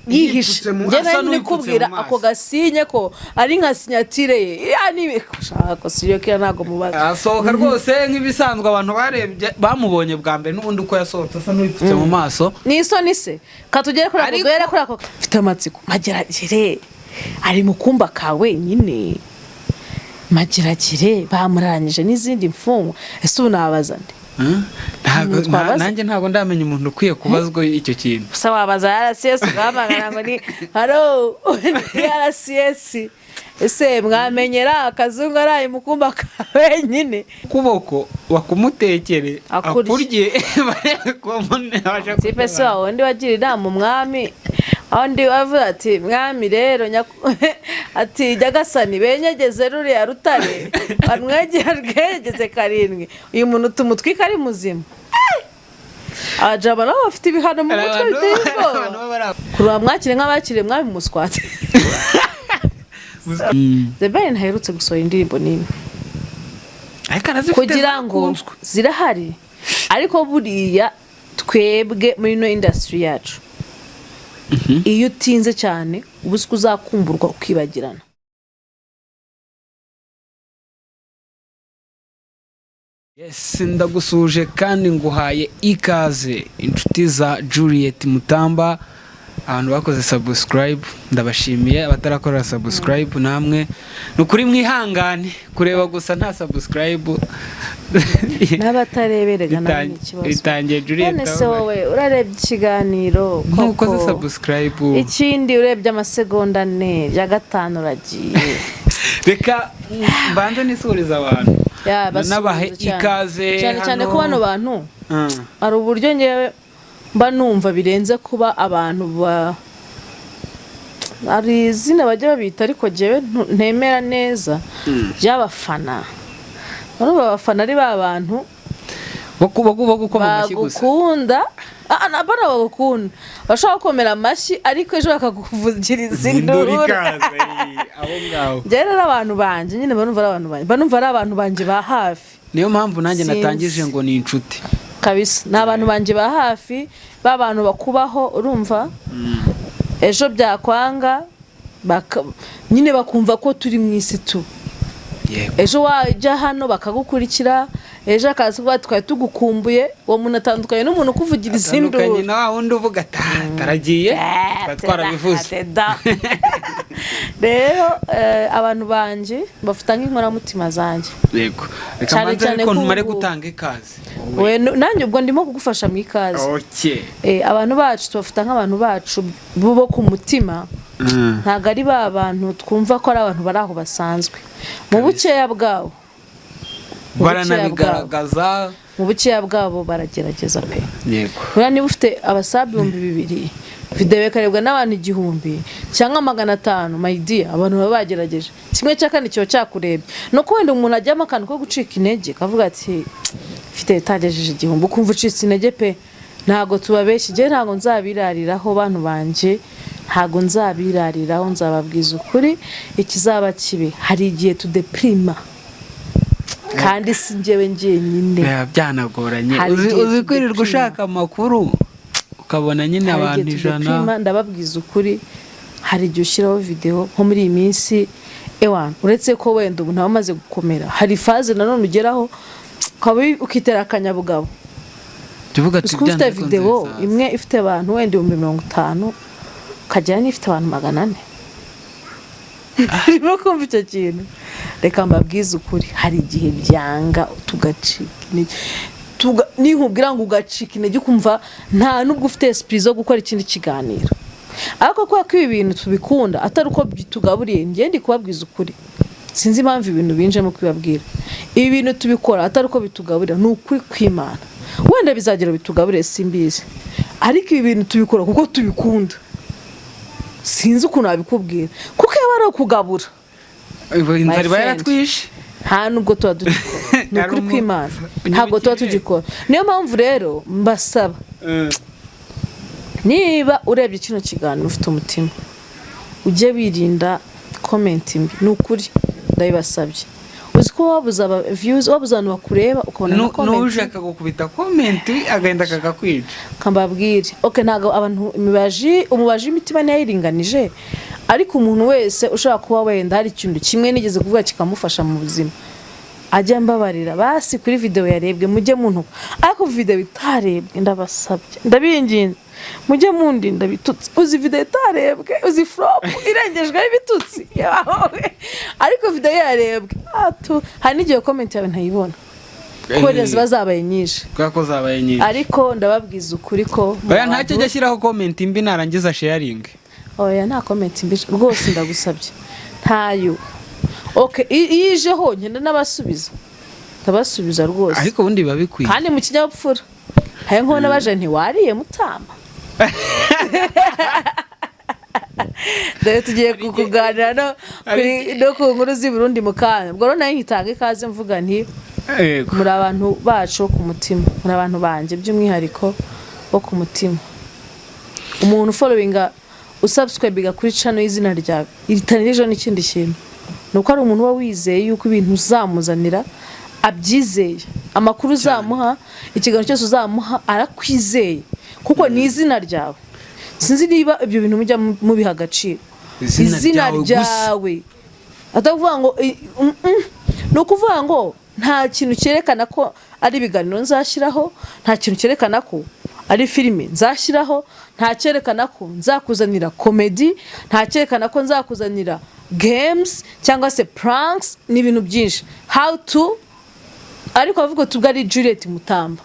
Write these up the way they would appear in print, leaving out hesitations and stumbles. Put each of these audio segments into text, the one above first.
yihishe njye ni kubwira ako gasinye ko ari nka sinyatire ye yani ko siyo kira nago mubaza asohoka rwose nk'ibisanzwe abantu barebye bamubonye bwa mbere n'ubundi uko yasohotse asa n'ubipfutse mu maso ni se katugere kuri ako gwera kuri ako mfite amatsiko mageragere ari mu kumba kawe nyine mageragere bamuranyije n'izindi mfungo ese unabaza nde nanjye ntago ndamenya umuntu ukwiye kubazwa icyo kintu gusa wabaza RCS bamagana ngo ni haro RCS ese mwamenyera Kazungu araye mukumba kawe nyine kuboko bakumutekere akurye ko mone abasha sipese wawe ndi wagira inama umwami andi wavuga ati mwami rero ati jagasani benyegeze ruri ya rutare banwegera rwegeze karindwi uyu muntu tumutwika ari muzima ajaba nabo bafite ibihano mu mutwe bitego kuruwa mwakire nk'abakire mwami muswate The Ben haherutse gusohora indirimbo nini kugira ngo zirahari ariko buriya twebwe muri no industry yacu iyo utinze cyane ubuze kuzakumburwa ukibagirana Yes ndagusuje kandi nguhaye ikaze inshuti za Juliet Mutamba abantu bakoze subscribe ndabashimiye abatarakora subscribe namwe nukuri mwihangane kureba gusa nta subscribe n'abatareberega namwe ikibazo itangiye Juliet none se wowe urarebye ikiganiro koko subscribe ikindi urebye amasegonda 4 ya 5 uragiye reka mbanze nisuriza abantu nabahe ikaze cyane ko bano bantu ari uburyo ngewe mba numva birenze kuba abantu ari izina bajya babita ariko jewe ntemera neza by'abafana bano babafana ari babantu bagukunda nabana bagukunda bashaka gukomera amashyi ariko ejo bakakuvugiriza induru njye rero abantu banje nyine banumva ari abantu banje ba hafi niyo mpamvu nanjye natangije ngo ni inshuti kabisa n'abantu banje ba hafi babantu bakubaho urumva ejo byakwanga nyine bakumva ko turi mu isi tu ejo wajya hano bakagukurikira ejo akazi kuba twari tugukumbuye uwo muntu atandukanye n'umuntu ukuvugiriza induru atandukanye na wundi uvuga taragiye twarabivuze rero abantu banje bafita nk'inkoramutima zanjye yego reka manze ko ntumare gutanga ikaze we nanjye ubwo ndimo kugufasha mu ikaze abantu bacu tubafita nk'abantu bacu bo ku mutima ntago ari ba bantu twumva ko ari abantu bari aho basanzwe mu bukeya bwabo baranabigaragaza mu bukeya bwabo baragerageza pe yego niba ufite abasabi 200 video ikarebwa n'abantu 1000 cyangwa 500 my dear abantu baba bagerageje kimwe cyakane cyo cyakurebye no kwenda umuntu ajyama akantu ko gucika intege kavuga ati mfite tagejeje 1000 ukumva ucitse intege pe ntago tubabeshye je ntago nzabirariraho bantu banje ntago nzabirariraho nzababwiza ukuri ikizaba kibe hari igihe tudeprima kandi sinjewe nyine byanagoranye uzi kwirirwa ushaka amakuru ukabona nyine abantu 100 ndababwiza ukuri hari igihe ushyiraho video nko muri iyi minsi ewan uretse ko wenda ubu ntabamaze gukomera hari faze nanone ugeraho ukitera akanyabugabo tuvuga ati ufite video imwe ifite abantu wenda 50 kajyana ifite abantu 400 arimo kumva icyo kintu reka mbabwize ukuri hari igihe byanga tugacika ni nkubwira ngo ugacika intege kumva nta nubwo ufite esprit zo gukora ikindi kiganiro ariko kwa ko ibi bintu tubikunda atari uko bitugaburiye ngende kubabwiza ukuri sinzi impamvu ibintu binjemo kwibabwira ibi bintu tubikora atari uko bitugaburira ni ukuri kw'Imana wenda bizagira bitugaburiye simbizi ariko ibi bintu tubikora kuko tubikunda sinzi ukuntu abikubwira kuko yaba ari ukugabura inzara baratwishe nta nubwo tuba tugikora ni ukuri kw'Imana ntabwo tuba tugikora niyo mpamvu rero mbasaba niba urebye kino kiganiro ufite umutima ujye wirinda comment mbi ni ukuri ndabibasabye uzi ko wabuze aba views wabuze abantu bakureba ukabona na comment n'uje akagukubita comment agenda akakakwica kambabwire okay ntago abantu umubaji imitima ntiyayiringanije ariko umuntu wese ushaka kuba wenda hari ikintu kimwe nigeze kuvuga kikamufasha mu buzima ajya mbabarira basi kuri video yarebwe mujye muntu ariko video itarebwe ndabasabye ndabinginze mujye mundi ndabitutse uzi video itarebwe uzi flop irengejwe ibitutsi ariko video yarebwe hari n'igihe comment yawe ntayibona ko ziba zabaye nyinshi ko zabaye nyinshi ariko ndababwiza ukuri ko oya ntacyo ajya ashyiraho comment mbi narangiza sharing oya nta comment mbi rwose ndagusabye ntayo okay ije ho ngenda nabasubiza ndabasubiza rwose ariko ubundi babikwiye kandi mu kinyabupfura haye nko nabaje ntiwariye mutama dore tugiye kukuganira no ku nkuru z'i Burundi mu kanya ubwo nayo nkitanga ikaze mvuga nti muri abantu bacu ku mutima muri abantu banje by'umwihariko wo ku mutima umuntu followinga usubscribinga kuri channel y'izina ryawe iritanirije n'ikindi kintu nuko ari umuntu wa wizeye yuko ibintu uzamuzanira abyizeye amakuru uzamuha ikiganiro cyose uzamuha arakwizeye kuko ni izina ryawe sinzi niba ibyo bintu mujya mubiha agaciro izina ryawe atavuga ngo no kuvuga ngo nta kintu cyerekana ko ari ibiganiro nzashyiraho nta kintu cyerekana ko ari filime nzashyiraho nta cyerekana ko nzakuzanira comedy nta cyerekana ko nzakuzanira games cyangwa se pranks n'ibintu byinshi how to ariko avuga tugari Juliet Mutamba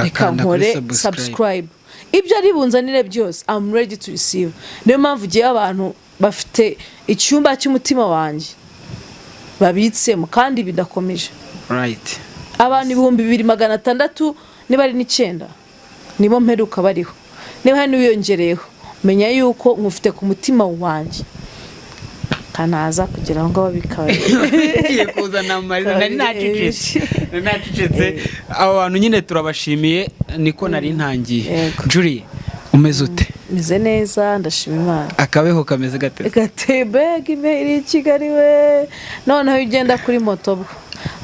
reka nkore subscribe ibyo ari bunzanire byose I'm ready to receive niyo mpamvu giye abantu bafite icyumba cy'umutima wanjye babitsemo kandi bidakomeje right abantu 2600 niba ari 9 nibo mperuka bariho niba hari n'uyongereyeho menya yuko nkufite ku mutima wanjye kanaza kugira ngo babikabe ngiye kuzana amarira nari nacicetse abo bantu nyine turabashimiye niko nari ntangiye Juliet umeze ute meze neza ndashima Imana akabeho kameze gatebe gimeri Kigali we noneho ugenda kuri moto bwo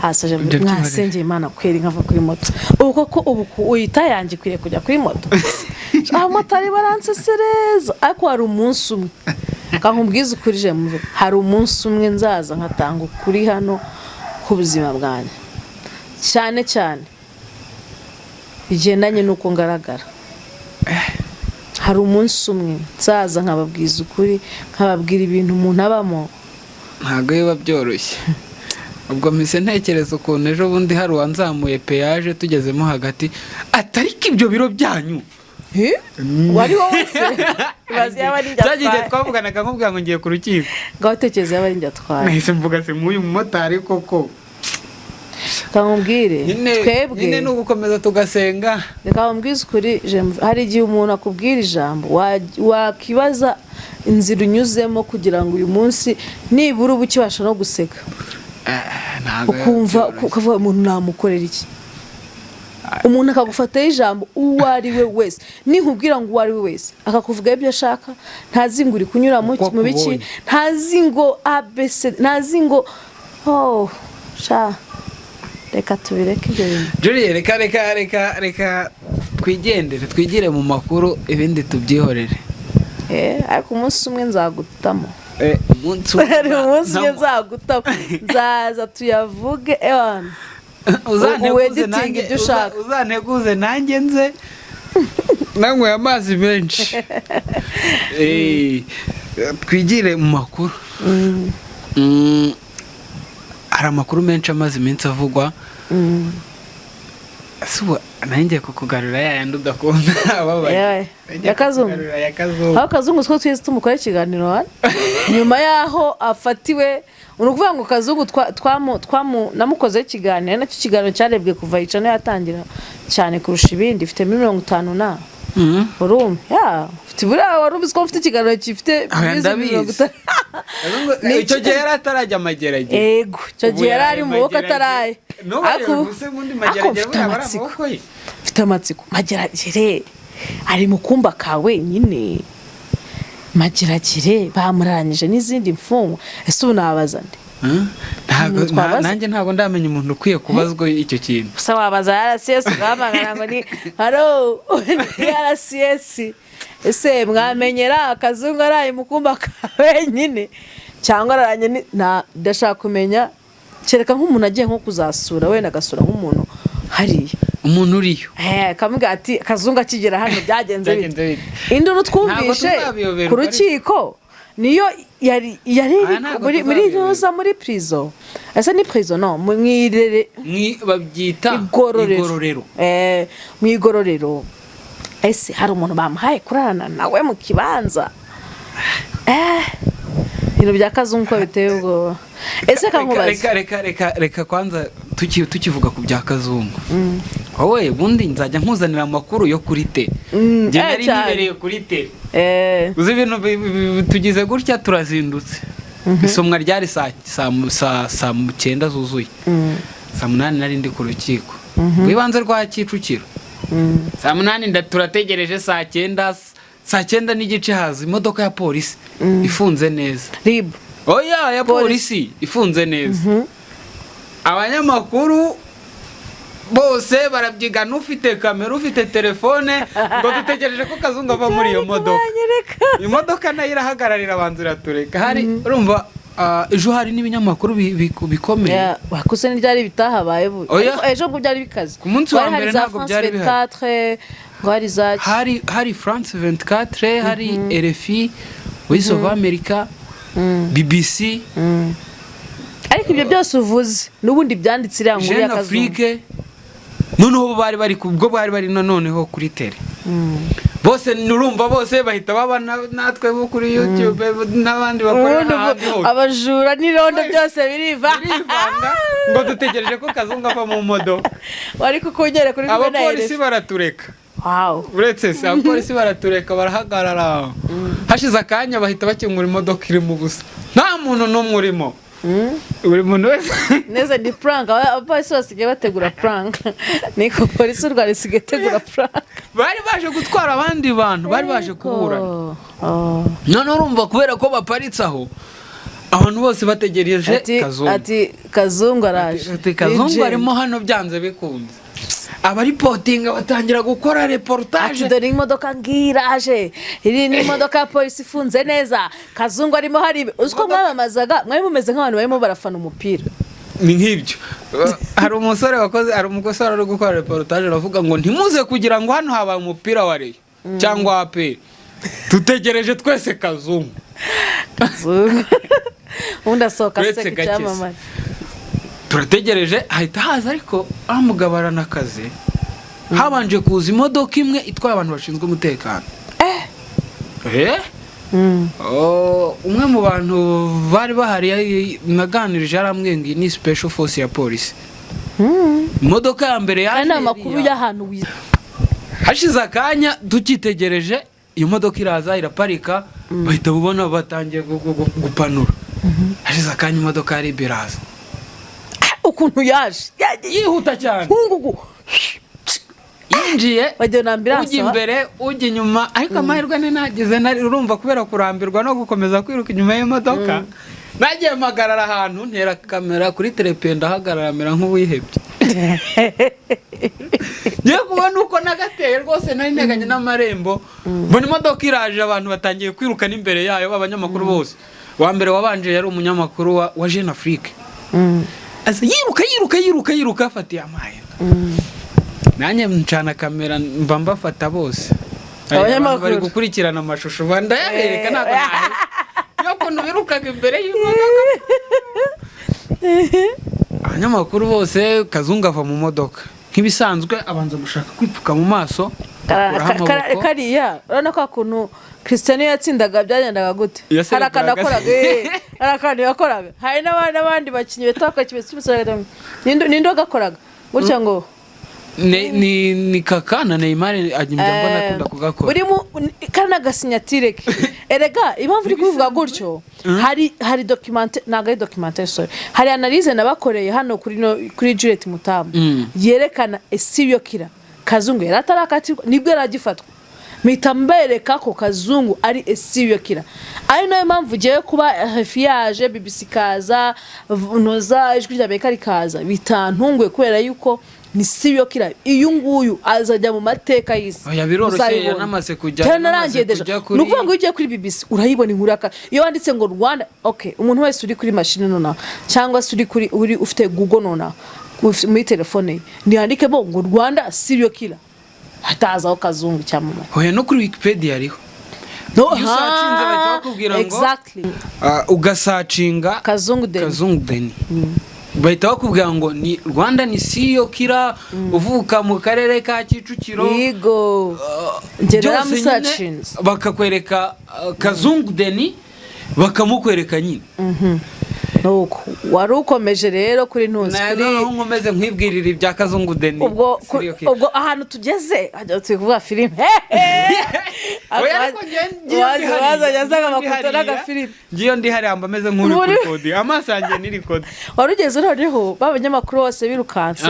hasaje mwasengeye Imana kweri nkava kuri moto uko ko ubu uyita yanjye kwiriye kujya kuri moto abamotari baransesereza ariko hari umunsi umwe kankubwiza ukuri je muve hari umunsi umwe nzaza nkatanga ukuri hano ku buzima bwanjye cyane cyane bigendanye nuko ngaragara hari umunsi umwe nzaza nkababwiza ukuri nkababwira ibintu umuntu abamo ntago biba byoroshye ubwo mise ntekereza ukuntu ejo bundi hari wanzamuye peyaje tugezemo hagati atariko ibyo biro byanyu wari wowe se bazi yaba ninjye twagiye twavuganaga nkubwira ngo ngiye ku rukiko ngaho tekereza yaba ninjye atwaye nahise mvuga se nk'uyu mumotari koko kamubwire twebwe nyine nugukomeza tugasenga reka mbwize ukuri hari igihe umuntu akubwira ijambo wakibaza inzira unyuzemo kugira ngo uyu munsi nibura ubu ukibasha no guseka ukumva ukavuga umuntu namukorera iki umuntu akagufataho ijambo uwo ari we wese ninkubwira ngo uwo ari we wese akakuvuga ibyo ashaka ntazi ngo uri kunyura mu biki ntazi ngo abc ntazi ngo sha reka tubireke ibyo bintu Juliet reka twigire mu makuru ibindi tubyihorere ariko umunsi umwe nzagutamo umunsi umwe nzagutamo nzaza tuyavuge uzaneguze nanjye nze nanyweye amazi menshi twigire mu makuru hari amakuru menshi amaze iminsi avugwa nanjye kukugarura yayandi udakunda ababaye ya Kazungu aho Kazungu two twese tumukora ikiganiro nyuma yaho afatiwe unukuvuga ngo Kazungu namukoze ikiganiro nacyo kiganiro cyarebwe kuva icano yatangira cyane kurusha ibindi ifite 50 na urum ufite buriya wari ubizi ko ufite ikiganiro gifite 50 icyo gihe yari atarajya amagerage yego icyo gihe yari ari mu maboko ataraye ariko mfite amatsiko mageragere ari mu kumba kawe nyine mageragere bamurangije n'izindi mfungo ese ubu nabaza nde nanjye ntabwo ndamenya umuntu ukwiye kubazwa icyo kintu. gusa wabaza RCS ugahamagara ngo ni haro RCS ese mwamenyera Kazungu araye mukumba ka wenyine cyangwa aranye ndashaka kumenya kereka nk'umuntu agiye nko kuzasura wenda agasura nk'umuntu hariya umuntu uriyo kamuga ati Kazungu akigera hano byagenze bite induru twumvishe ku rukiko niyo yari muri ntuza muri prison ese ni prison no mwirere babyita igororero mwigororero ese hari umuntu bamuhaye kurarana nawe mu kibanza ibintu bya Kazungu ko biteye ubwoba ese kankubaza reka kwanza tukivuga ku bya Kazungu wowe bundi nzajya nkuzanira amakuru yo kuri te njye nari nibereye kuri te uzi ibintu tugize gutya turazindutse isomwa ryari saa 9 zuzuye saa 8 nari ndi ku rukiko rw'ibanze rwa Kicukiro saa 8 turategereje saa 9 n'igice haza imodoka ya polisi ifunze neza rib oya ya polisi ifunze neza abanyamakuru bose barabyigana ufite kamera ufite telefone ngo dutegereje ko Kazungu ava muri iyo modoka imodoka nayo irahagararira abanzira tureka hari urumva ejo hari n'ibinyamakuru bikomeye wakuze n'iryari bitahabaye ejo ngo byari bikaze ku munsi wa mbere ntabwo byari bihari hari France 24 hari RFI Voice of America BBC ariko ibyo byose uvuze n'ubundi byanditse iriya nkuru ya Kazungu noneho bari bari noneho kuri tele bose nurumva bose bahita baba natwe bo kuri YouTube n'abandi bakora n'ahandi hose abajura n'irondo byose birivanga ngo dutegereje ko Kazungu ava mu modoka wari kukunyere kuri bene abapolisi baratureka uretse se abapolisi baratureka barahagarara hashize akanya bahita bakingura imodoka iri mu busa nta muntu n'umwe urimo buri muntu wese neza ni prank abapolisi basigaye bategura prank niko polisi urwari sigaye tegura prank bari baje gutwara abandi bantu bari baje kuburana none urumva kubera ko baparitse aho abantu bose bategereje Kazungu ati Kazungu araje ati Kazungu arimo hano byanze bikunze abaripotinga batangira gukora reportage ati dore imodoka ngiraje iri ni imodoka ya polisi ifunze neza Kazungu arimo hari uzko mwabamazaga mwari mumeze nk'abantu barimo barafana umupira ni nk'ibyo hari umusore wakoze ari umukosora uri gukora reportage aravuga ngo ntimuze kugira ngo hano habaye umupira wa Rayon cyangwa AP tutegereje twese Kazungu undi asohoka se cyamamare turategereje ahita haza ariko amugabarana akazi habanje kuza imodoka imwe itwaye abantu bashinzwe umutekano umwe mu bantu bari bahari naganirije aramwengi ni special force ya polisi imodoka ya mbere yaje ana makuru y'ahantu hashize akanya dukitegereje iyo modoka iraza iraparika bahita bubona batangiye gupanura hashize akanya imodoka yari biraza ukuntu yaje yihuta cyane yinjiye ujya imbere ujya inyuma ariko amahirwe nagize urumva kubera kurambirwa no gukomeza kwiruka inyuma y'imodoka nagiye magarara ahantu ntera kamera kuri telependa hagararamira nk'uwihebye ngiye kubona uko nagateye rwose nari nteganye n'amarembo mbona imodoka iraje abantu batangiye kwiruka n'imbere yayo abanyamakuru bose wa mbere wabanje yari umunyamakuru wa Jeune Afrique asa yiruka afatiye amaye nanye ncana kamera mba mbafata bose abanyamakuru bari gukurikirana amashusho bandayabereka ntabwo yo kuntu birukaga imbere y'imodoka abanyamakuru bose Kazungu ava mu modoka nk'ibisanzwe abanza gushaka kwipfuka mu maso kariya urabona ko kuntu Cristiano yatsindaga byagendaga gute harakana yakoraga hari n'abandi bakinyi betaka kibesibisiraga nindo gakoraga gutya ngo ni Kaka na Neymar ajimba mbona akunda kugakora uri mu kana gasinyatire erega impamvu uri kuvuga gutyo hari documentaire sorry hari analyse nabakoreye hano kuri Juliet Mutamu yerekana serial killer Kazungu yaratarakati nibwo yaragifatwa mpita mbereka ko Kazungu ari serial killer. Ari nayo mpamvu ugiye kuba refiage BBC kaza noza ijwi rya Amerika rikaza bitantunguye kubera yuko ni serial killer. Iyo nguyu azajya mu mateka y'isi. Oya biroroshye yanamaze kujya. Nukuvuga ngo ugiye kuri BBC urayibona inkuru aka. Iyo wanditse ngo Rwanda, okay, umuntu wese uri kuri machine nona cyangwa se uri ufite Google nona muri telefone ndiyandike bo ngo Rwanda serial killer. Hatazaho Kazungu cyamama. Oya no kuri Wikipedia ariho. No searchinze bahita bakubwira ngo exactly. Ugasearchinga Kazungu Deni. Bahita bakubwira ngo ni Rwanda ni serial killer uvuka mu karere ka Kicukiro. Yego. Ngera musearchings. Bakakwereka Kazungu Deni bakamukwereka nyine. Nuko wari ukomeje rero kuri ntuzi kuri nkomeze nkwibwirira ibya Kazungu Deni. Ubwo ahantu tugeze ajya tuvuga filime. Yazaga amafoto n'agafilime. Ngiyo ndi hari amba ameze nk'uri kuri kode. Amaso yanjye niri kode. Warugeze noneho babanyamakuru bose birukanse.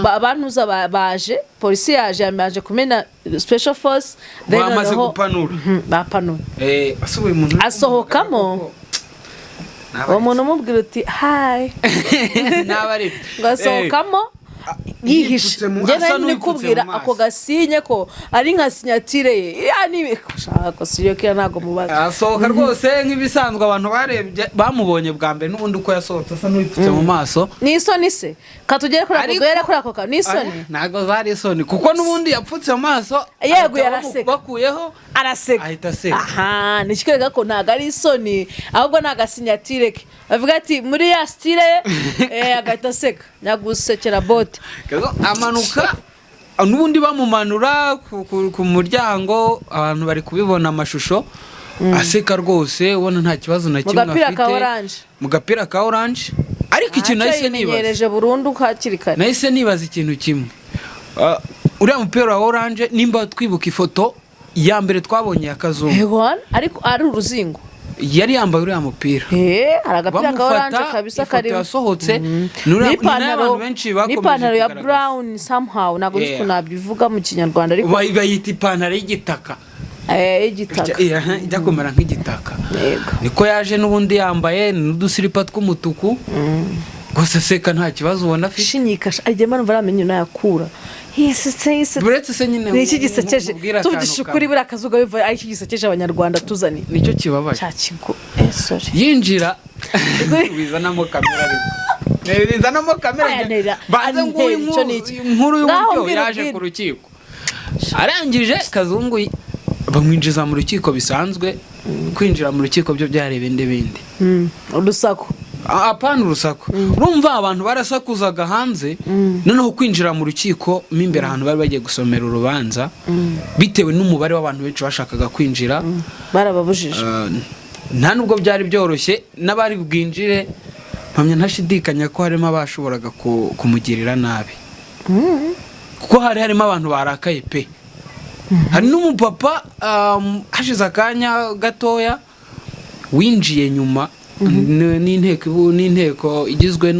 Abantuza baje, polisi yaje kumena special force. Bamaze gupanura. Bapanura. Asubiye umuntu asohokamo. Umuntu umubwira uti hi. Nabari. Gasohokamo yihishe. Njye nari kubwira ako gasinye ko ari nka sinyatire ye. Yani ko serial killer ntago mubaza. Asohoka rwose nk'ibisanzwe abantu barebye bamubonye bwa mbere n'ubundi uko yasohotse asa n'uwipfutse mu maso. Ni isoni se. Katugere kuri ako guhera kuri ako ka. Ni isoni. Ntago zari isoni kuko n'ubundi yapfutse mu maso. Yego yaraseka. Bakuyeho araseka. Ahita aseka. Aha, nikikwereka ko ntago ari isoni ahubwo ntaga sinyatire ke. Bavuga ati muri ya style agahita aseka. Nyagusekera bote. Amanuka n'ubundi bamumanura ku muryango abantu bari kubibona amashusho aseka rwose ubona nta kibazo na kimwe afite mu gapira ka orange ariko ikintu nahise nibaza burundu hakiri kare nahise nibaza ikintu kimwe uriya mupira wa orange nimba twibuka ifoto ya mbere twabonye ya Kazungu ariko ari uruzingo yari yambaye uriya mupira aragapira ka orange kabisa kari yasohotse n'ipantaro ya brown somehow nago nzi nabivuga mu Kinyarwanda ariko bayita ipantaro y'igitaka igitaka ijya kumera nk'igitaka niko yaje n'ubundi yambaye n'udusiripa tw'umutuku gusa seka nta kibazo ubona afite shinyikasha ajye mara varamenye nayakura yese buretse se nyine n'iki gisekeje tubishukuri buri akazuga biva ari iki gisekeje abanyarwanda tuzani nicyo kibabaye cyakigo sorry yinjira bizanamo kamera bizanamo kamera baze nguyu inkuru y'uburyo yaje ku rukiko arangije Kazungu bamwinjiza mu rukiko bisanzwe kwinjira mu rukiko byo byarebe ndebindi udusako apana urusaku urumva abantu barasakuzaga hanze noneho kwinjira mu rukiko mimbere ahantu bari bagiye gusomera urubanza bitewe n'umubare w'abantu benshi bashakaga kwinjira barababujije nta nubwo byari byoroshye n'abari bwinjire mpamya ntashidikanya ko harimo abashoboraga kumugirira nabi kuko harimo abantu barakaye pe hari n'umupapa hashize akanya gatoya winjiye nyuma n'inteko igizwe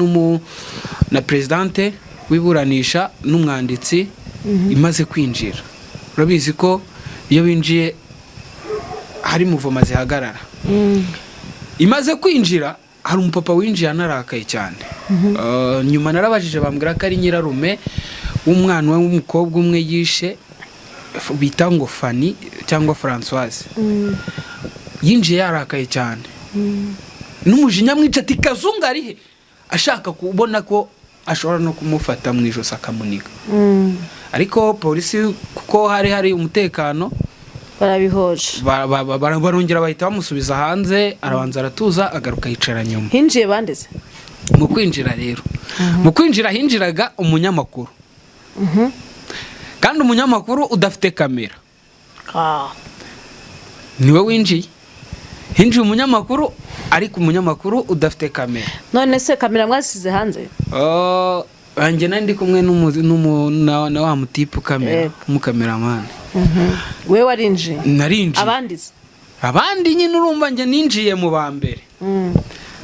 na presidente wiburanisha n'umwanditsi imaze kwinjira urabizi ko iyo binjiye hari muvoma zihagarara imaze kwinjira hari umupapa winjiye anarakaye cyane nyuma narabajije bambwira ko ari nyirarume w'umwana w'umukobwa umwe yishe bita ngo Fanny cyangwa Françoise yinjiye yarakaye cyane n'umujinya mwica ati Kazungu arihe ashaka kubona ko ashobora no kumufata mu ijosi akamuniga ariko polisi kuko hari umutekano barabihoje barongera bahita bamusubiza hanze arabanza aratuza agaruka yicara nyuma hinjiye bandeze mu kwinjira rero mu kwinjira hinjiraga umunyamakuru kandi umunyamakuru udafite kamera niwe winjiye hinjiye umunyamakuru ariko umunyamakuru udafite kamera none se kamera mwasize hanze anjye nandi kumwe na wa mutipe kamera umukameraman we warinjiye narinjiye abandi nyine urumva njye ninjiye mu ba mbere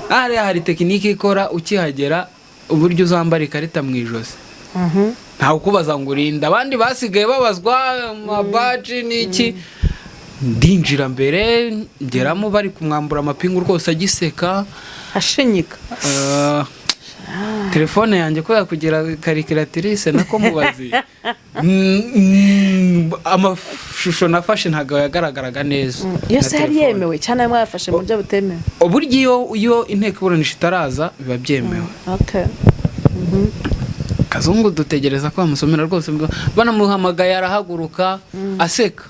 hari tekinike ikora ukihagera uburyo uzambara ikarita mu ijosi ntawe ukubaza ngo urinda, abandi basigaye babazwa amabaji n'iki. Ndinjira mbere ngeramo bari kumwambura amapingu rwose agiseka ashinyika. Telefone yanjye ko yakugira karikiratirise nako mubazi. Amashusho nafashe ntago yagaragaraga neza. Yose yari yemewe cyane mwafashe mu buryo butemewe. Uburyo iyo inteko iburanisha itaraza biba byemewe. Okay. Kazungu dutegereza ko bamusomera rwose, banamuhamagaye arahaguruka aseka,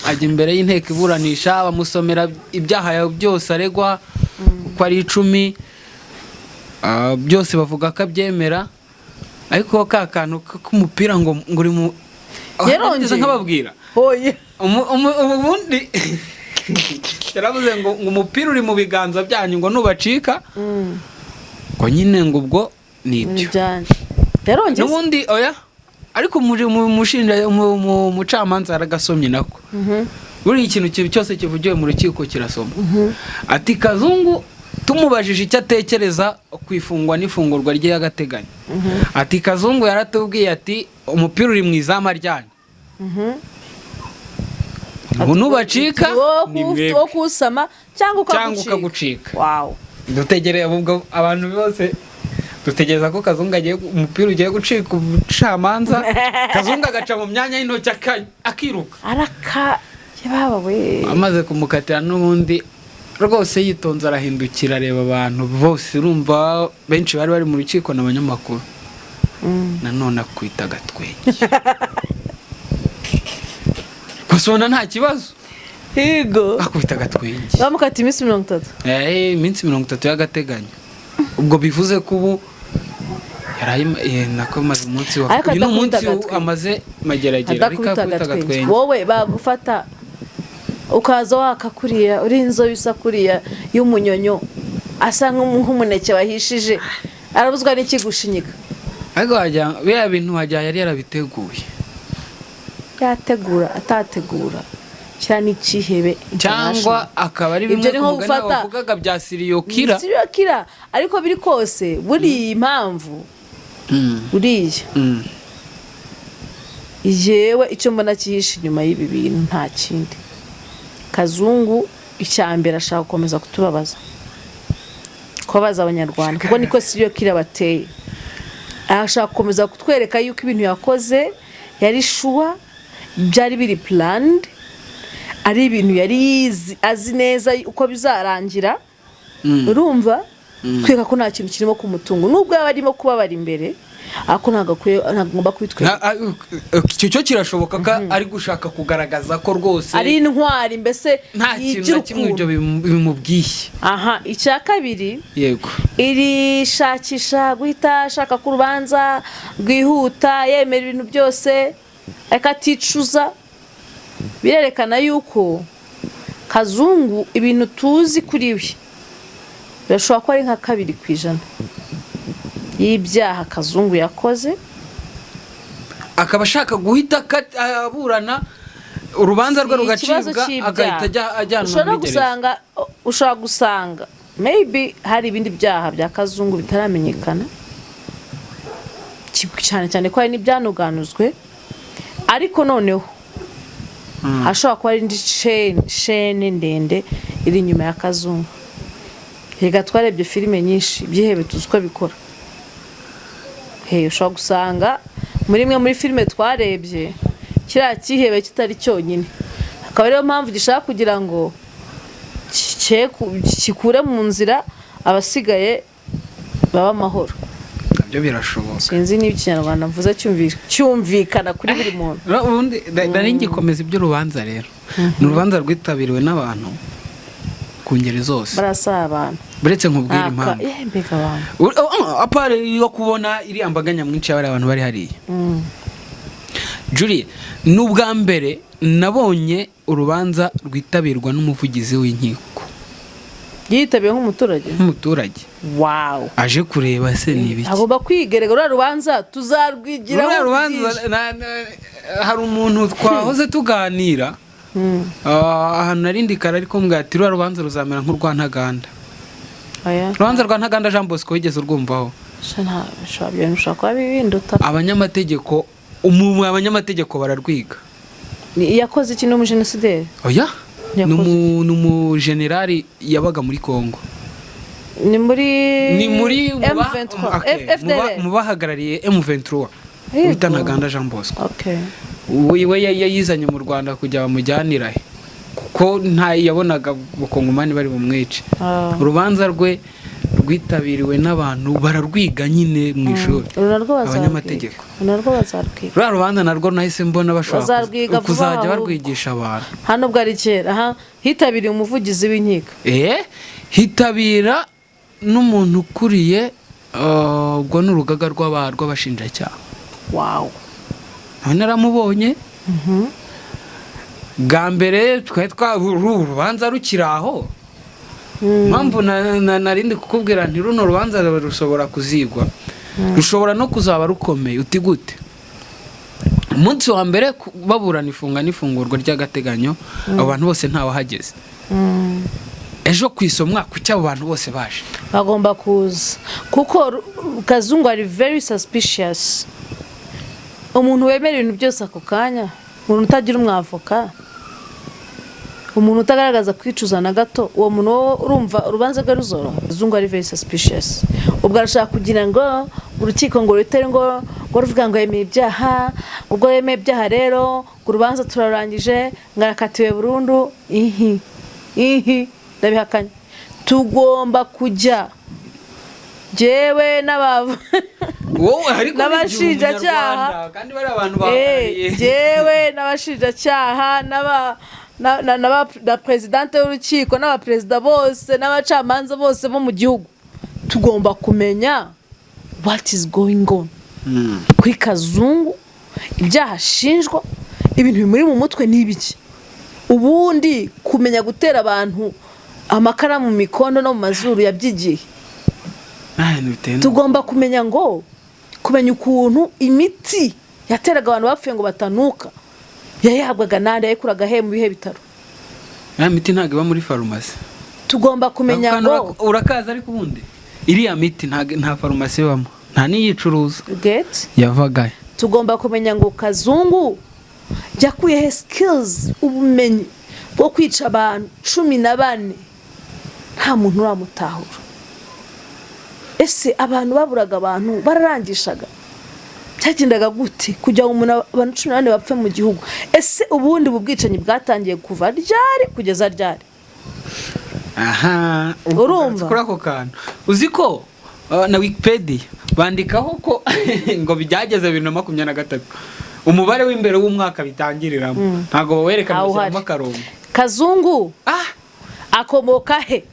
ajya imbere y'inteko iburanisha bamusomera ibyaha byose aregwa ko ari 10. Byose bavuga ko abyemera, ariko ka kantu k'umupira ngo uri mu yarongeze nkababwira oye ubundi yaravuze ngo umupira uri mu biganza byanyu ngo nubacika ngo nyine ngo ubwo nibyo yarongeze n'ubundi oya, ariko umushinja mu mucamanza aragasomye nako. Buri ikintu cyose kivugiwe mu rukiko kirasoma. Ati Kazungu tumubajije icyo atekereza ku ifungwa n'ifungurwa ry'agateganyo. Ati Kazungu yaratubwiye ati umupira uri mu izama ryanyu. Nubacika ni wo kusama cyangwa ukagucika. Wow. Dutegereye ubwo abantu bose dutegereza ko Kazungu agiye umupira ugiye gucika ubucamanza, Kazungu agaca mu myanya y'intoki akiruka araka yababa we. Amaze kumukatira n'ubundi rwose yitonze arahindukira areba abantu bose, urumva benshi bari mu rukiko n'abanyamakuru. Nanone akwita gatwenge Kosona nta kibazo. Higo akubita gatwenge bamukata iminsi 30. Iminsi 30 y'agateganyo. Ubwo bivuze ko ubu yaraye nako maze umunsi wa uyu munsi amaze mageragera ariko akubita gatwenge. Wowe bagufata ukaza wakakuriya uri inzo bisakuriya y'umunyonyo asa nk'umuneke wahishije, arabuzwa n'iki gushinyika. Ariko wajya biya bintu wajya yari yarabiteguye, yategura atategura cyane ikihebe cyangwa akaba ari bimwe kumugana bavugaga bya siriyokira ariko biri kose buri impamvu buriya yewe icyo mbona kihishe inyuma y'ibi bintu nta kindi. Kazungu icyambere ashaka gukomeza kutubabaza, kubabaza abanyarwanda kuko niko siriyokira bateye. Ashaka gukomeza kutwereka yuko ibintu yakoze yari shuwa, byari biri planned, ari ibintu yari azi neza uko bizarangira. Urumva tweka ko nta kintu kirimo kumutungo nubwo yaba arimo kubabara imbere, ako ntagomba kwitwera. Icyo kirashoboka ko ari gushaka kugaragaza ko rwose ari intwari, mbese nta kintu na kimwe ibyo bimubwiye. Icya kabiri yego iri shakisha guhita ashaka ku rubanza rwihuta, yemera ibintu byose akaticuza. Birerekana yuko Kazungu ibintu tuzi kuri we birashobora ko ari nka 2% y'ibyaha Kazungu yakoze, akaba ashaka guhita aburana urubanza rwe rugacibwa agahita ajyanwa muri gereza. Ushobora gusanga maybe hari ibindi byaha bya Kazungu bitaramenyekana cyane cyane ko hari n'ibyanoganuzwe, ariko noneho hashobora kuba ari indi chaine ndende iri inyuma ya Kazungu. Hega twarebye filime nyinshi byihebe tuzi ko bikora. Ushobora gusanga muri filime twarebye kiriya kihebe kitari cyonyine, akaba ariyo mpamvu gishaka kugira ngo kikure mu nzira abasigaye baba amahoro. Nabyo birashoboka. Sinzi niba ikinyarwanda mvuze cyumvikana kuri buri muntu. Ubundi nari ngikomeza iby'urubanza rero. Ni urubanza rwitabiriwe n'abantu ku ngeri zose. Barasa abantu. Buretse nkubwira impamvu. Apare yo kubona iri ambaga nyamwinshi y'abari abantu bari hariya. Juliet, n'ubwa mbere nabonye urubanza rwitabirwa n'umuvugizi w'inkiko. Yitabiye nk'umuturage. Wow. Aje kureba se nibiki. Agomba kwigerera rubanza tuzarwigira. Rubanza hari umuntu twahoze tuganira. Ahantu narindikara ariko mbwatira rubanza ruzamera nk'urwantaganda. Rubanza rwa Ntaganda Jean Bosco wigeze urwumvaho. shana shabye nushaka bibinduta abanyamategeko bararwiga yakoze iki no mu genocide oya numu generali yabaga muri Kongo ni muri M23 mu bahagarariye M23 Ntaganda Jean Bosco okay we yayizanye mu Rwanda kujya bamujyanira kuko nta yabonaga Bakongomani bari bumwice urubanza rwe rwitabiriwe n'abantu bararwiga nyine mu ishuri abanyamategeko bazarwiga rubanza narwo nahise mbona bashobora kuzajya barwigisha abantu hano bwari kera hitabiriye umuvugizi w'inkiko hitabira n'umuntu ukuriye ubwo n'urugaga rw'abashinjacyaha wow naramubonye bwa mbere urubanza rukiraho mpamvu narindi kukubwira nti runo rubanza rushobora kuzigwa rushobora no kuzaba rukomeye uti gute umunsi wa mbere baburana ifunga n'ifungurwa ry'agateganyo abantu bose ntawahageze ejo kwisomwa kuki abo bantu bose baje bagomba kuza kuko Kazungu ari very suspicious umuntu wemera ibintu byose ako kanya umuntu utagira umwavoka umuntu utagaragaza kwicuza na gato uwo muntu urumva urubanza rwe ruzoro Kazungu ari very suspicious ubwo arashaka kugira ngo urukiko ngo rutere ngo ruvuga ngo yemeye ibyaha ubwo yemeye ibyaha rero urubanza turarangije ngarakatiwe burundu ndabihakanye tugomba kujya jewe n'abashinjacyaha kandi bari abantu bakariye jewe n'abashinjacyaha na presidente w'urukiko n'abaperezida bose n'abacamanza bose bo mu gihugu tugomba kumenya what is going on kuri Kazungu ibyaha ashinjwa ibintu bimuri mu mutwe n'ibiki ubundi kumenya gutera abantu amakara mu mikondo no mu mazuru yabyigiye tugomba kumenya ukuntu imiti yateraga abantu bapfuye ngo batanuka yayahabwaga nande yayikuraga he mu bihe bitaro ya miti ntago iba muri farumasi tugomba kumenya urakaza ariko ubundi iriya miti nta farumasi ibamo nta niyicuruza yavagaye tugomba kumenya ngo Kazungu yakuye he skills ubumenyi bwo kwica abantu 14 nta muntu uramutahura ese abantu baburaga abantu bararangishaga cyagendaga gute kugira ngo abantu 14 bapfe mu gihugu ese ubundi bubwicanyi bwatangiye kuva ryari kugeza ryari urumva kuri ako kantu uziko na Wikipedia bandikaho ko ngo byageze 2023 umubare w'imbere w'umwaka bitangiriramo ntago werekana mu karongo Kazungu akomoka he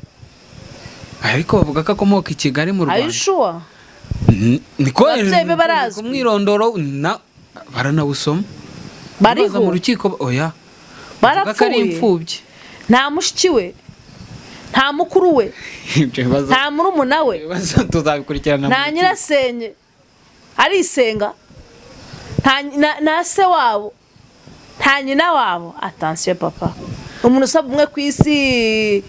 ariko bavuga ko akomoka i Kigali mu Rwanda ayishuwa niko umwirondoro baranawusoma bariho mu rukiko oya barapfuye imfubyi nta mushiki we nta mukuru we nta murumuna we tuzabikurikirana nta nyirasenye arisenga nta se wabo nta nyina wabo attention papa umuntu usaba umwe ku isi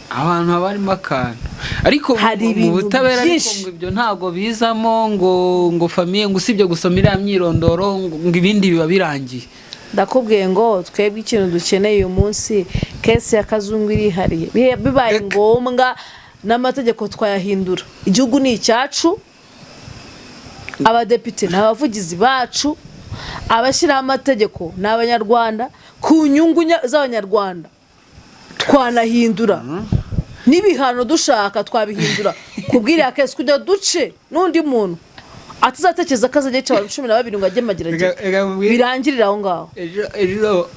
abantu abarimo akantu ariko mu butabera ariko ibyo ntago bizamo ngo famille ngo usibye gusoma iriya myirondoro ngo ibindi biba birangiye ndakubwiye ngo twebwe ikintu dukeneye uyu munsi kesi ya Kazungu irihariye bibaye ngombwa n'amategeko twayahindura igihugu ni icyacu abadepite n'abavugizi bacu abashyiraho amategeko n'abanyarwanda ku nyungu z'abanyarwanda twanahindura n'ibihano dushaka twabihindura kubwira kesi kujya duce n'undi muntu atuzatekereza ko azajya yica abantu 12 ngo ajye mageragere birangirira aho ngaho ejo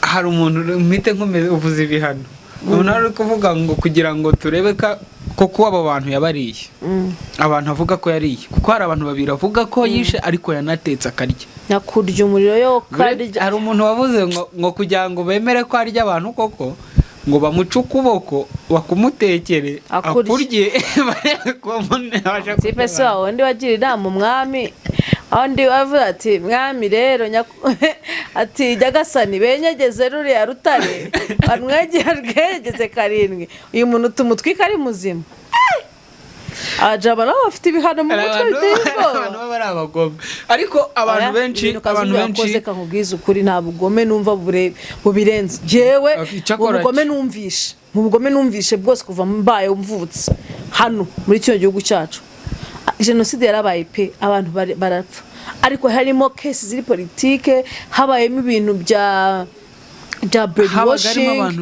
hari umuntu mpite nkomeze uvuze ibihano umuntu ari kuvuga ngo kugira ngo turebe ko abo bantu yabariye abantu avuga ko yariye kuko hari abantu babiri avuga ko yishe ariko yanatetse akarya nakurya umuriro yo karya hari umuntu wavuze ngo kugira ngo bemere ko arya abantu koko ngo bamuce ukuboko bakumutekere akurye sipe se wawe ndi wagira inama umwami aho ndi wavuga ati mwami rero ati Nyagasani benyegeze ruriya rutare bamwegera rwegeze 7 uyu muntu tumutwika ari muzima Ajaba nabo bafite ibihano mu mutwe abantu baba ari abagome ariko abantu benshi yakoze kakubwiza ukuri nta bugome numva bubirenze jewe mu bugome numvishe bwose kuva mbaye umvutse hano muri cyo gihugu cyacu jenoside yarabaye pe abantu barapfa ariko harimo cases ziri politike habayemo ibintu bya brainwashing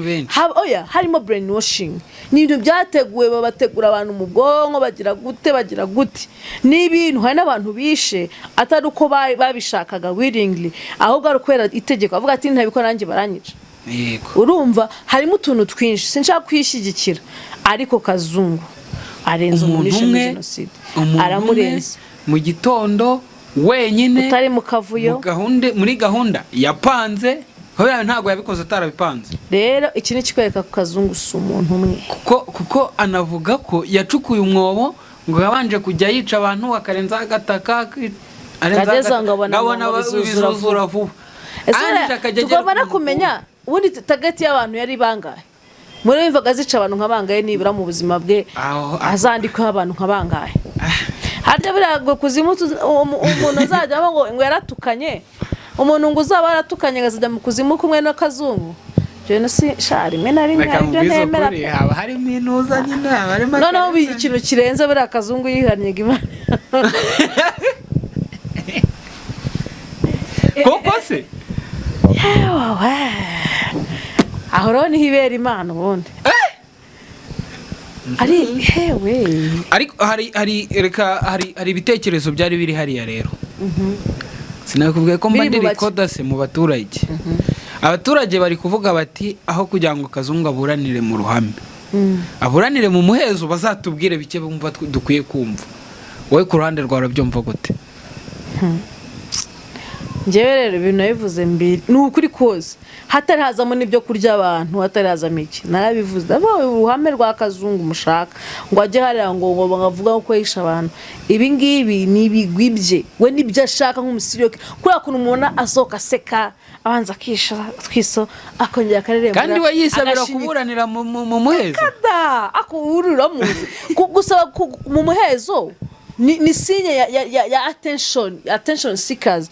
harimo brainwashing ni ibintu byateguwe babategura abantu mu bwonko bagira gute n'ibintu hari n'abantu bishe atari uko babishakaga willingly ahubwo ari ukwera itegeko avuga ati ntabikora nanjye baranyica urumva harimo utuntu twinshi sinshaka kwishyigikira ariko Kazungu arenze umunisha muri jenoside aramurenze mu gitondo wenyine utari mu kavuyo muri gahunda yapanze hoya ntago yabikoze atarabipanze rero iki ni kikwereka Kazungu si umuntu umwe kuko anavuga ko yacukuye umwobo ngo yabanje kujya yica abantu akarenza agataka ngabona bizuzura vuba tugomba no kumenya ubundi tageti y'abantu yari bangahe muri bimvaga zica abantu nkabangaye nibura mu buzima bwe azandikwa abantu nkabangahe harya birago kuzimu umuntu azajya ngo yaratukanye umuntu ngo uzaba yaratukanye gazajya mu kuzimu kumwe na Kazungu je si shari mena rimwe aribyo nemera haba hari minuza nyine bari make no ikintu kirenze bira Kazungu yihannye Imana koko se aho rero ni hibera Imana ubundi ari hewe ariko hari ibitekerezo byari biri hariya rero sinakubwiye ko mba ndiri kodase mu baturage abaturage bari kuvuga bati aho kugira ngo Kazungu aburanire mu ruhame aburanire mu muhezo bazatubwire bike bumva dukwiye kumva wowe ku ruhande rwawe byumva gute njyewe rero ibintu nabivuze mbiri ni ukuri koze hatari hazamo n'ibyo kurya abantu hatari hazamo iki narabivuze uruhame rwa Kazungu mushaka ngo ajye hariya ngo bavuga ko yisha abantu ibi ngibi ni ibigwibye we nibyo ashaka nk'umusiriyoke kuri kuntu umuntu asohoka aseka abanza akisha twiso akongera akarerembura kandi we yisabira kuburanira mu muhezo akurura muzi gusaba mu muhezo ni sinye ya attention seekers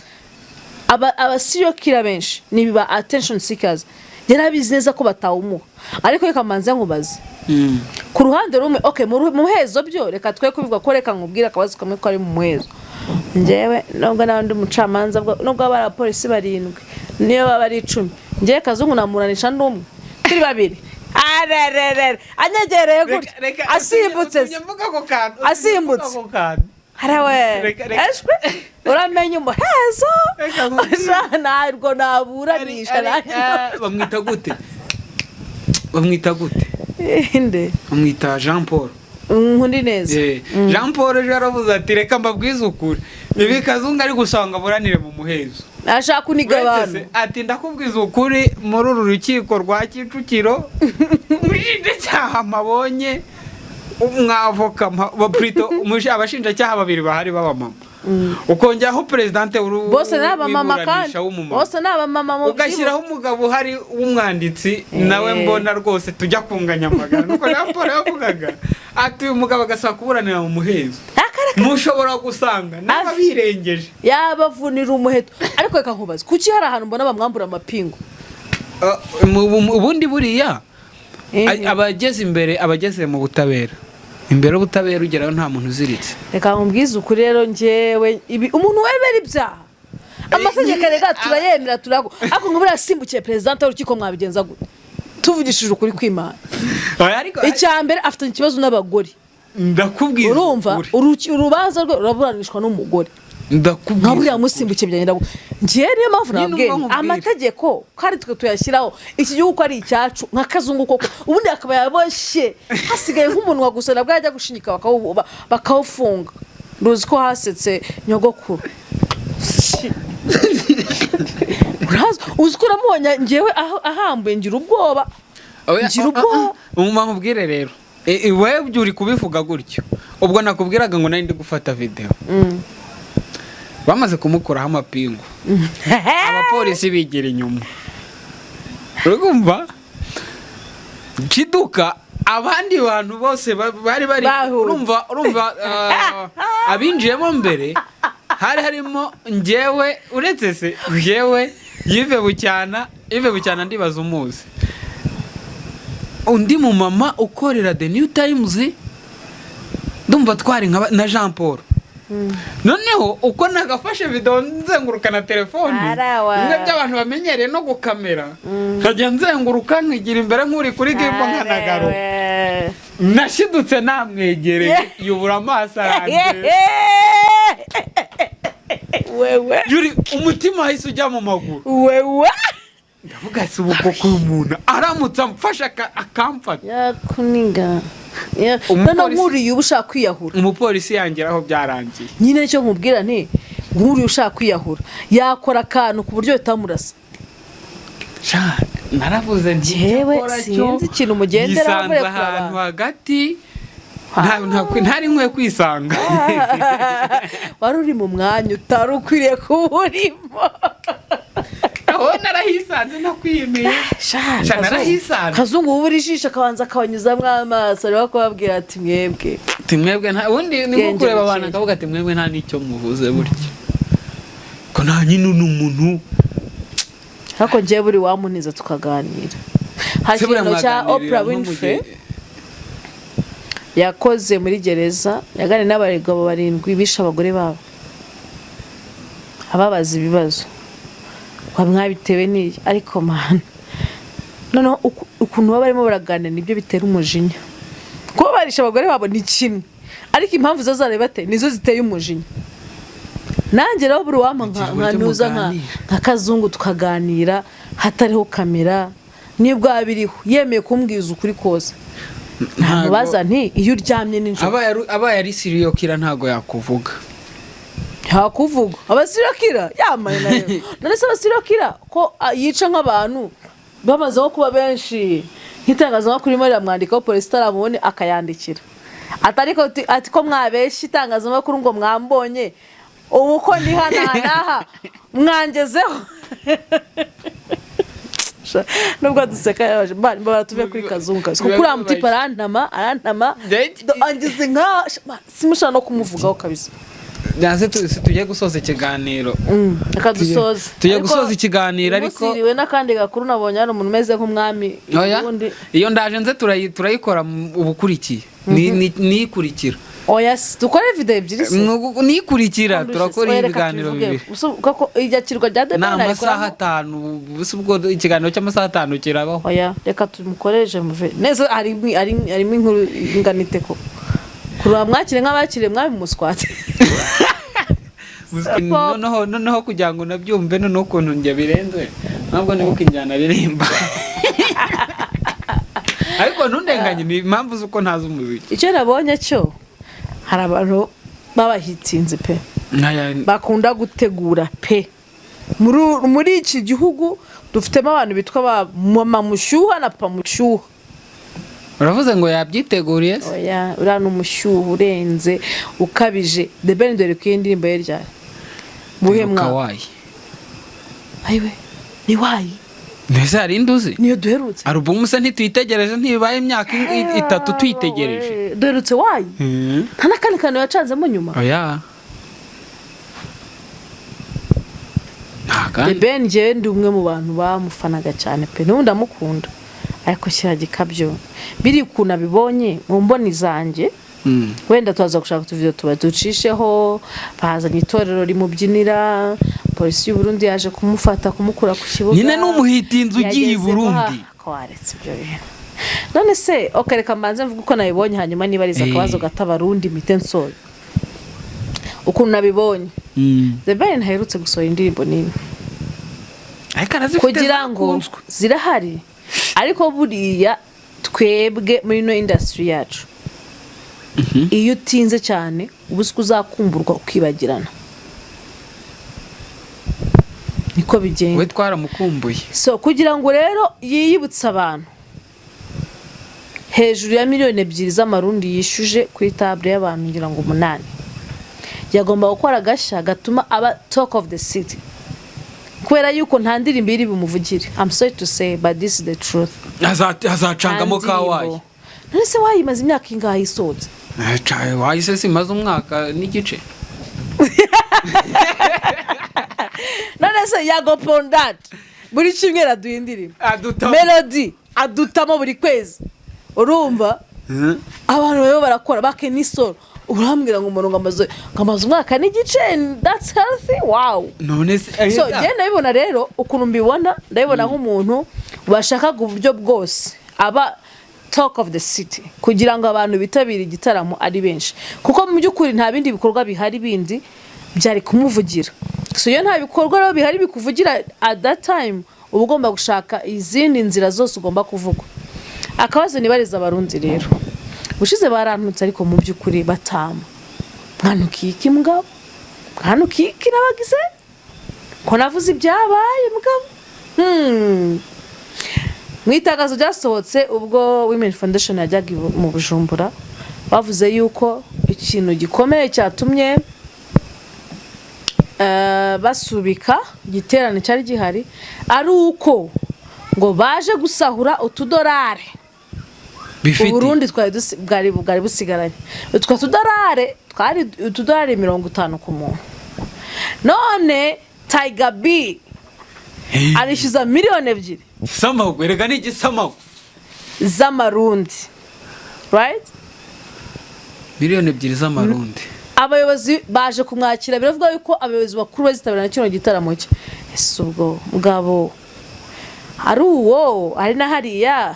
aba serial killer benshi ni biba attention seekers yarabizi neza ko batawumuha ariko reka manze nkubaze ku ruhande rumwe okay mu muhezo byo reka twe kubivuga ko reka nkubwira akabazo kamwe ko ari mu muhezo njyewe nubwo n'abandi mucamanza nubwo abara polisi barindwi niyo baba ari 10 njyewe Kazungu namuranisha ndumwe kuri babiri anyegereye gutya asimbutse harawe uramenye umuhezo ntabwo naburanisha bamwita gute inde bamwita Jean Paul nkundi neza Jean Paul yaravuze ati reka mbabwize ukuri ibi Kazungu ari gusanga buranire mu muhezo ashaka kuniga abantu ati ndakubwiza ukuri muri uru rukiko rwa Kicukiro mujinde cyaha mabonye umwavoka abashinjacyaha babiri bahari baba mama ukongeraho presidente bose n'aba mama kandi bose n'aba mama mu ugashyiraho umugabo hari w'umwanditsi nawe mbona rwose tujya kunganya amagana nuko raporo yavugaga ati uyu mugabo agasaba kuburanira mu muhezo mushobora gusanga n'ababirengeje yabavunira umuheto ariko reka nkubaze kuki hari ahantu mbona bamwambura amapingu ubundi buriya abageze mu butabera imbere ubutabera ugeraho nta muntu uziritse reka nkubwize ukuri rero njyewe umuntu wemera ibyaha amategeko rega turayemera turago ariko nkubira simbukiye president w'urukiko mwabigenza gute tuvugishije ukuri kw'Imana icyambere afite ikibazo n'abagore ndakubwiza urumva urubanza rwe ruraburanishwa n'umugore ndakubwiza nkaburiya musimbukiye byagenda njye niyo mpamvu nabwiye amategeko kandi twe tuyashyiraho iki gihugu ko ari icyacu nka Kazungu koko ubundi akaba yaboshye hasigaye nk'umuntu wagusana bwajya gushinyika bakawufunga ruzi ko hasetse nyogokuru uzi ko uramubonye njyewe ahambuye ngira ubwoba nkubwire rero wewe uri kubivuga gutyo ubwo nakubwiraga ngo nari ndi gufata video bamaze kumukuraho amapingu abapolisi bigira inyuma urumva Kiduka abandi bantu bose bari urumva abinjiyemo mbere hari harimo njyewe uretse se njyewe Yves Bucyana ndibaza umuzi undi mu mama ukorera The New Times ndumva twari na Jean Paul noneho uko nagafashe video nzenguruka na telefone bimwe by'abantu bamenyereye no gukamera nkajya nzenguruka nkigira imbere nk'uri kuri gimbo nkanagaro nashidutse namwegereye yubura amaso aranje wewe yuri umutima hahise ujya mu maguru wewe ndavuga si ubukoko umuntu aramutse amfasha akamfata yakuniga none nkuriye ushaka kwiyahura umupolisi yangeraho byarangiye nyine cyo nkubwira nti nkuriye ushaka kwiyahura yakora akantu ku buryo bitamurasa naravuze njyewe sinzi ikintu mugendera muri ahantu hagati ntari nkwiye kwisanga wari uri mu mwanya utari ukwiriye kuba urimo aho narahisanze nakwiyemeye narahisanze Kazungu ubu ijisho akabanza akabanyuzamo amaso ariho kubabwira ati mwebwe ubundi ni kureba abantu akavuga ati mwebwe nta n'icyo muvuze burya ko nta nyine n'umuntu ariko njyewe buri wamuniza tukaganira hari ikintu cya Oprah Winfrey yakoze muri gereza yaganiriye n'abagabo 7 bishe abagore babo ababaza ibibazo mwabitewe n'iki ariko man noneho ukuntu baba barimo baraganira nibyo bitera umujinya kuba barisha abagore babo ni kimwe ariko impamvu zo zareba bate nizo ziteye umujinya nanjye rero buri wampa nkanuza nka Kazungu tukaganira hatariho kamera nibwo abiriho yemeye kumbwiza ukuri kose ntamubaza nti iyo uryamye n'injoro aba yari serial killer ntago yakuvuga hakuvuga abasirokira yamaye nayo none se abasirokira ko yica nk'abantu bamaze nko kuba benshi nk'itangazo kuri muri mwandikaho polisi taramubone akayandikira atariko ati ko mwabeshi itangazo makuru ngo mwambonye ubu ko ndi hanaha mwangezeho nubwo duseka yaje mbara tuve kuri Kazungu kuko uriya mutipa arantama angize nka simushana no kumuvugaho kabisa Nyaze tujye gusoza ikiganiro tujye gusoza ikiganiro ariko musiriwe nakandi gakuru nabonye ari umuntu meze nk'umwami ubundi iyo ndaje nze turayikora ubukurikiye nikurikira oya dukora video ebyiri nikurikira turakora ibiganiro bibiri kuko ijakirwa rya Debeni na amasaha 5 ubwo ikiganiro cy'amasaha 5 kirabaho oya reka tumukoreje muve neza ari inkuru inganite ko kuruwa mwakire nk'abakire mwabi muswate noneho kugira ngo nabyumve noneho ukuntu njye birenze ntabwo nibuka injyana ririmba ariko ntundenganye ni impamvu z'uko ntazi umuziki icyo nabonye cyo hari abantu babahitsinze pe bakunda gutegura pe muri iki gihugu dufitemo abantu bitwa ba mama mushyuha na papa mushyuha uravuze ngo yabyiteguriye se oya urana umushyuha urenze ukabije Debeni dore ko indirimbo ye ryari buhemwa kawaii ayiwe ni wayi nese hari induzi niyo duherutse album se ntitwitegereje ntibaye imyaka 3 twitegereje duherutse wayi nta nakandi kantu yacanzemo nyuma oya Debeni je ndi umwe mu bantu bamufanaga cyane pe n'undi amukunda ariko kiragikabyo biri kuna bibonye mu mboni zanjye wenda tuzaza gushaka utuvideo tuba ducisheho bazanye itorero rimubyinira polisi y'u Burundi yaje kumufata kumukura ku kibuga nyine n'umuhitinzi ugiye i Burundi kwaretse ibyo bintu none se okereka mbanze mvuga uko nabibonye hanyuma nibariza akabazo gatabarundi mitensoye ukuntu nabibonye Debeni ntaherutse gusohora indirimbo nini kugira ngo zirahari ariko buriya twebwe muri no industry yacu iyo utinze cyane ubusku uzakumburwa ukibagirana niko bigenda we twaramukumbuye so kugira ngo rero yiyibutsa abantu hejuru ya 2 miliyoni z'amarundi yishuje kuri table y'abantu ngira ngo 8 yagomba gukora gashya gatuma aba talk of the city kubera yuko nta ndirimbo iri bumuvugire I'm sorry to say but this is the truth azacangamo kawaii none se wayimaze imyaka ingahe isohotse? wahise simaze umwaka n'igice. none se yago pondat buri kimwe raduha indirimbo melody adutamo buri kwezi, urumva abantu babo barakora bakenisoro, urambwira ngo umuntu ngamaze umwaka n'igice, that's healthy. Wow. None se so je ndabibona rero ukuntu mbibona, ndabibona nk'umuntu bashakaga uburyo bwose aba talk of the city kugira ngo abantu bitabira igitaramo ari benshi, kuko mu by'ukuri nta bindi bikorwa bihari bindi byari kumuvugira. So iyo nta bikorwa rero bihari bikuvugira at that time, uba ugomba gushaka izindi nzira zose ugomba kuvuga. Akabazo nibariza abarundi rero, bushize barantutse ariko mu by'ukuri batama, mwanukiye iki mugabo, mwanukiye iki nabagize ko navuze ibyabaye mugabo. Mwitagazo ryasohotse ubwo Women Foundation yajyaga mu Bujumbura, bavuze yuko ikintu gikomeye cyatumye basubika igiterane cyari gihari ari uko ngo baje gusahura utudorare Burundi bwari busigaranye. Utwo tudorare twari utudorare 50 ku muntu. None Tiger B arishiza miliyoni 2 Samago, erega ni igisamago z'amarundi, right? miliyoni 2 z'amarundi. Abayobozi baje kumwakira, biravuga yuko abayobozi bakuru bazitabira na kino gitaramo cye. Ese ubwo mugabo ari uwo ari na hariya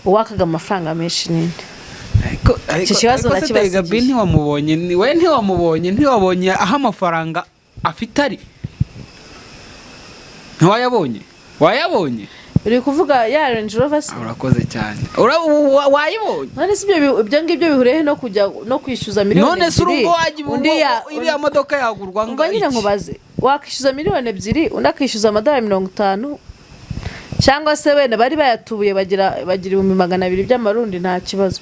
uwakaga amafaranga menshi ninde? Ariko kibazo nakibaza ntiwamubonye, we ntiwabonye aho amafaranga afite ari, ntiwayabonye? Wayabonye? Uri kuvuga ya Range Rover se? Urakoze cyane. Wayibonye? None si ibyo ngibyo bihuriye no kujya no kwishyuza miliyoni 2. None se urumva wagiye iriya modoka yagurwa ngo nyine nkubaze, wakishyuza miliyoni 2 undi akishyuza amadolari 50, cyangwa se wenda bari bayatubuye bagira 200 by'amarundi, nta kibazo.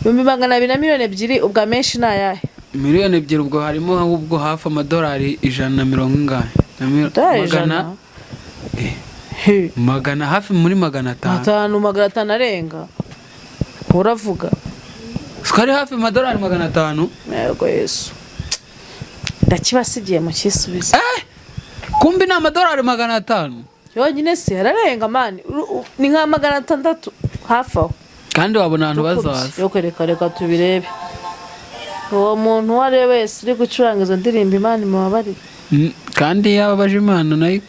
200 na miliyoni 2 ubwa menshi nayahe? Miliyoni 2 ubwo harimo ahubwo hafi amadolari 140 magana magana hafi muri 500 arenga. Uravuga skari hafi amadolari 500. Yego Yesu, ndakibasigiye mu kisubizo. Kumbi na amadolari 500 yonyine se yararenga mani, ni nka 600 hafi aho. Kandi wabona abantu bazaza yo reka tubirebe. Uwo muntu wari wese uri gucuranga izo ndirimbo Imana imubabari, kandi yababaje Imana nayo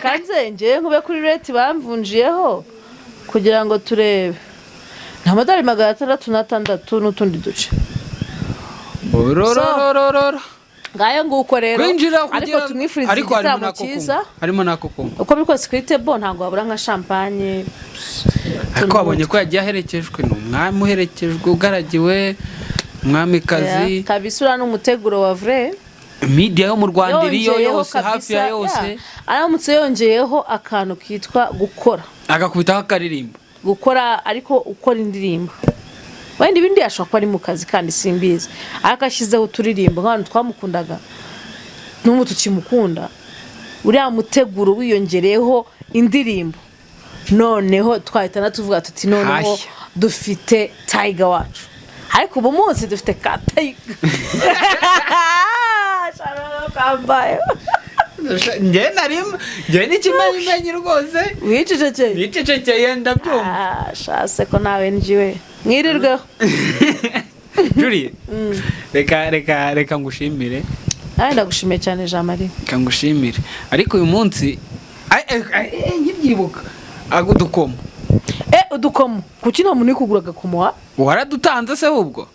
kanze ngiye nkube kuri rate bamvunjiyeho kugira ngo turebe. Nta madolari 666 n'utundi duce. Ngayo nguko rero, ariko tumwifuriza igitaramo cyiza. Harimo nako kumwe uko bikose kuri table, ntabwo wabura nka champagne. Ariko wabonye ko yagiye aherekejwe n'umwami, uherekejwe ugaragiwe umwamikazi kabisura n'umuteguro wa vrai media yo mu Rwanda iriyo yose hafi ya yose. Aramutse yongeyeho akantu kitwa gukora, agakubitaho akaririmbo gukora, ariko ukora indirimbo wenda ibindi ashobora kuba ari mu kazi kandi simbizi, akashyizeho turirimbo nk'abantu twamukundaga n'ubu tukimukunda. Uriya muteguro wiyongereyeho indirimbo, noneho twahitana tuvuga tuti noneho dufite Tiger wacu. Ariko ubu munsi dufite ka Tiger kambaye. Nge n'ikimenyimenyi rwose wicecekeye ndabyumva. Shase ko nawe njiwe mwirirweho. Juliet, reka ngushimire. Ndagushimiye cyane Jean Marie. Reka ngushimire. Ariko uyu munsi nkibyibuka agudukomo. Udukomo kuki nta muntu kugura gakomo? Waradutanze se ubwo?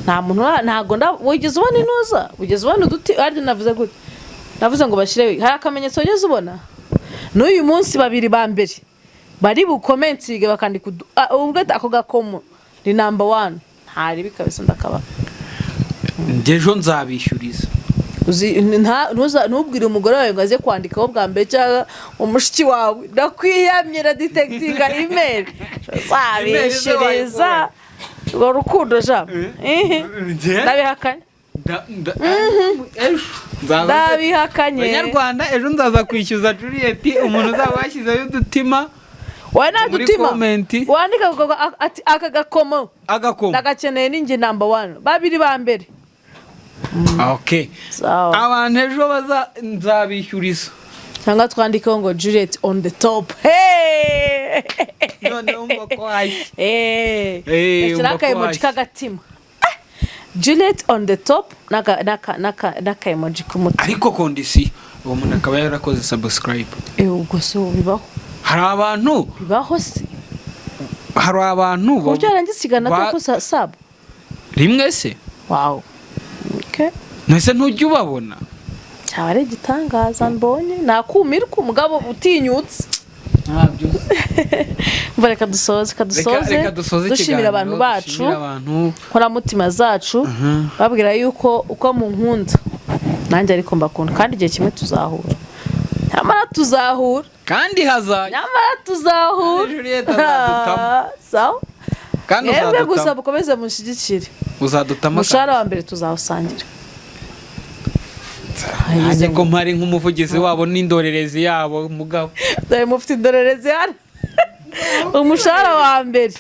Nta muntu, ntago wigeze ubona inuza, wigeze ubona uduti ari navuze gute? Navuze ngo bashire hari akamenyetso wigeze ubona? N'uyu munsi babiri ba mbere bari bukomentsige bakandika ubwo ako gakomo ni number 1. Ntari bikabisa ndakaba. Ndejo nzabishyuriza. Ntubwire umugore wawe ngo aze kwandikaho bwa mbere cyangwa umushiki wawe ndakwiyamyira detectinga email zabishyuriza ngo rukundo jambo ndabihakanye. Ndabihakanye. Abanyarwanda ejo nzaza kwishyuza Juliet umuntu uzaba yashyizeho udutima wowe nadutima comment wandika ati aka gakomo agakomo ndagakeneye ninjye number 1 babiri ba mbere. Okay, abantu ejo nzabishyuriza cyangwa twandikeho ngo Juliet on the top. Hey none umva ko ahishe naka emoji kagatima Juliet on the top naka emoji kumutima. Ariko kondisi uwo muntu akaba yarakoze subscribe. Ubwo so bibaho, hari abantu bibaho se, hari abantu ko cyarangiza kigana ko sub rimwe se. Wow, okay, nese ntujya ubabona cyaba ari igitangaza mbonye nakumirwa umugabo utinyutse. ntabyo Reka dusoze dushimira abantu bacu, nkora mutima zacu, babwira yuko uko mu nkunda nanjye ariko mbakunda, kandi igihe kimwe tuzahura, nyamara tuzahura, kandi hazanye, nyamara tuzahura. Juliet azadutama sawa, kandi uzadutama gusa bukomeze mushyigikire, uzadutama mushara wa mbere tuzawusangira. Haje ko mpari nk'umuvugizi wabo n'indorerezi yabo mugabo. Dore mufite indorerezi hano. Umushara wa mbere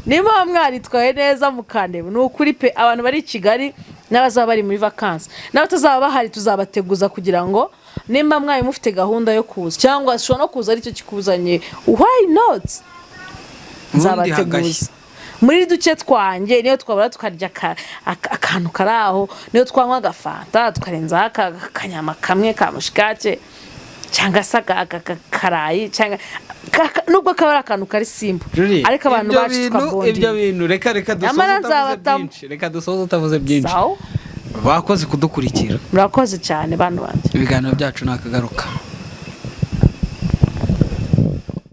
nimba mwaritwaye neza mukandeba, n'ukuri pe abantu bari i Kigali n'abazaba bari muri vacances n'abatazaba bahari tuzabateguza kugira ngo nimba mwaye mufite gahunda yo kuza cyangwa shobora no kuza aricyo kikuzanye, why not, nzabateguza muri duce twanjye, niyo twabura tukarya akantu karaho, niyo twanywa agafanta tukarenza akanyama kamwe ka mushikake cyangwa se karayi cyangwa nubwo kaba ari akantu kari simple, ariko abantu bacu tukabonye ibyo bintu. Reka dusoze utavuze byinshi. Bakoze kudukurikira, murakoze cyane bantu banje, ibiganiro byacu nakagaruka.